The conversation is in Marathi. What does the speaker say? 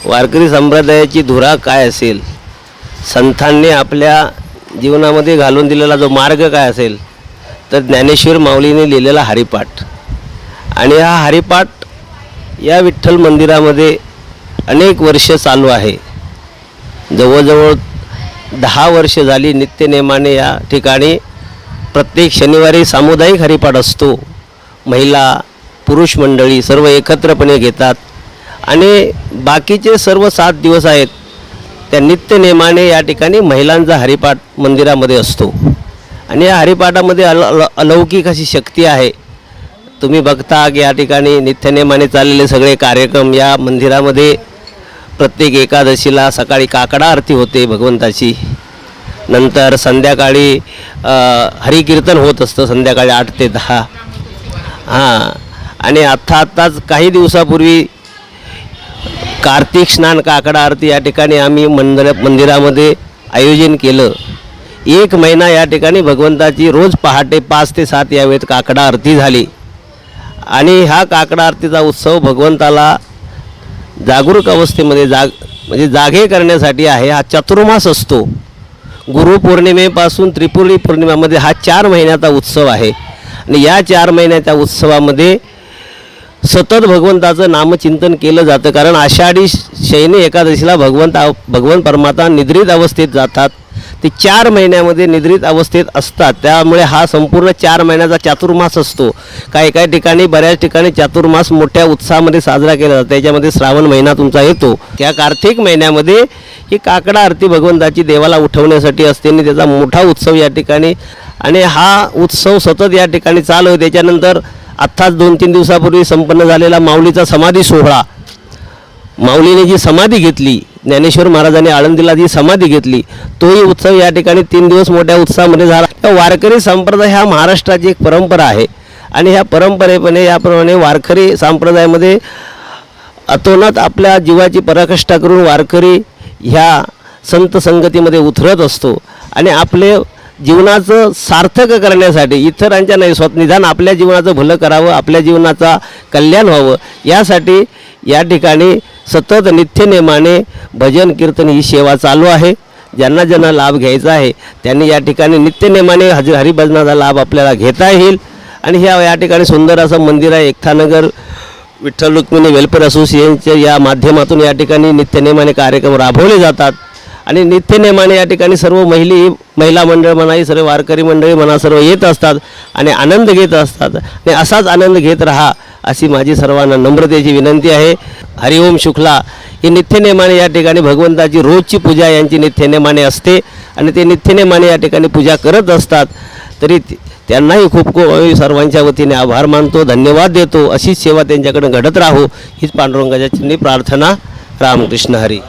वारकरी संप्रदायाची धुरा काय असेल, संतांनी आपल्या जीवनामध्ये घालून दिलेला जो मार्ग काय असेल, तर ज्ञानेश्वर माऊलीने लिहिलेला हरिपाठ. आणि हा हरिपाठ या विठ्ठल मंदिरामध्ये अनेक वर्ष चालू आहे. जवळजवळ 10 वर्ष झाली नित्यनेमाने या ठिकाणी प्रत्येक शनिवारी सामुदायिक हरिपाठ असतो. महिला पुरुष मंडळी सर्व एकत्रपणे घेतात आणि बाकीचे सर्व 7 दिवस आहेत त्या नित्यनेमाने या ठिकाणी महिलांचा हरिपाठ मंदिरामध्ये असतो. आणि या हरिपाठामध्ये अलौकिक अशी शक्ती आहे. तुम्ही बघता की या ठिकाणी नित्यनेमाने चाललेले सगळे कार्यक्रम या मंदिरामध्ये प्रत्येक एकादशीला सकाळी काकडा आरती होते भगवंताची, नंतर संध्याकाळी हरिकीर्तन होत असतं संध्याकाळी 8 ते 10. आणि आत्ताच काही दिवसापूर्वी कार्तिक स्नान काकडा आरती या ठिकाणी आम्ही मंदिरामध्ये आयोजन केलं. 1 महिना या ठिकाणी भगवंताची रोज पहाटे 5 ते 7 या वेळेत काकडा आरती झाली. आणि हा काकडा आरतीचा उत्सव भगवंताला जागरूक अवस्थेमध्ये म्हणजे जागे करण्यासाठी आहे. हा चातुर्मास असतो. गुरुपौर्णिमेपासून त्रिपुरी पौर्णिमेमध्ये हा 4 महिन्याचा उत्सव आहे. आणि या 4 महिन्याच्या उत्सवामध्ये सतत भगवंताचं नामचिंतन केलं जातं. कारण आषाढी शयनी एकादशीला भगवंत परमात्मा निद्रित अवस्थेत जातात. ते 4 महिन्यामध्ये निद्रित अवस्थेत असतात. त्यामुळे हा संपूर्ण 4 महिन्याचा चातुर्मास असतो. काही ठिकाणी बऱ्याच ठिकाणी चातुर्मास मोठ्या उत्साहामध्ये साजरा केला जातो. त्याच्यामध्ये श्रावण महिना तुमचा येतो. त्या कार्तिक महिन्यामध्ये ही काकडा आरती भगवंताची देवाला उठवण्यासाठी असते आणि त्याचा मोठा उत्सव या ठिकाणी. आणि हा उत्सव सतत या ठिकाणी चालू आहे. त्याच्यानंतर आत्ताच 2-3 दिवसापूर्वी संपन्न झालेला माऊलीचा समाधी सोहळा, माऊलीने जी समाधी घेतली, ज्ञानेश्वर महाराजांनी आळंदीला जी समाधी घेतली, तोही उत्सव या ठिकाणी 3 दिवस मोठ्या उत्साहामध्ये झाला. वारकरी संप्रदाय हा महाराष्ट्राची एक परंपरा आहे. आणि ह्या परंपरेपणे याप्रमाणे वारकरी संप्रदायामध्ये अतोनात आपल्या जीवाची पराकाष्ठा करून वारकरी ह्या संत संगतीमध्ये उतरत असतो. आणि आपले जीवनाचं सार्थक करण्यासाठी इतरांच्या नाही निदान आपल्या जीवनाचं भलं करावं, आपल्या जीवनाचा कल्याण व्हावं, यासाठी या ठिकाणी सतत नित्यनेमाने भजन कीर्तन ही सेवा चालू आहे. ज्यांना लाभ घ्यायचा आहे त्यांनी या ठिकाणी नित्यनेमाने हरिभजनाचा लाभ आपल्याला घेता येईल. आणि या ठिकाणी सुंदर असं मंदिर आहे. एकतानगर विठ्ठल रुक्मिणी वेलफेअर असोसिएशनच्या या माध्यमातून या ठिकाणी नित्यनेमाने कार्यक्रम राबवले जातात. आणि नित्यनेमाने या ठिकाणी सर्व महिला मंडळ म्हणा, सर्व वारकरी मंडळी म्हणा, सर्व येत असतात आणि आनंद घेत असतात. आणि असाच आनंद घेत राहा अशी माझी सर्वांना नम्रतेची विनंती आहे. हरिओम शुक्ला ही नित्यनेमाने या ठिकाणी भगवंताची रोजची पूजा यांची नित्यनेमाने असते. आणि ते नित्यनेमाने या ठिकाणी पूजा करत असतात. तरी त्यांनाही खूप सर्वांच्या वतीने आभार मानतो, धन्यवाद देतो. अशीच सेवा त्यांच्याकडे घडत राहो हीच पांडुरंगाच्या चिन्ही प्रार्थना. रामकृष्ण हरी.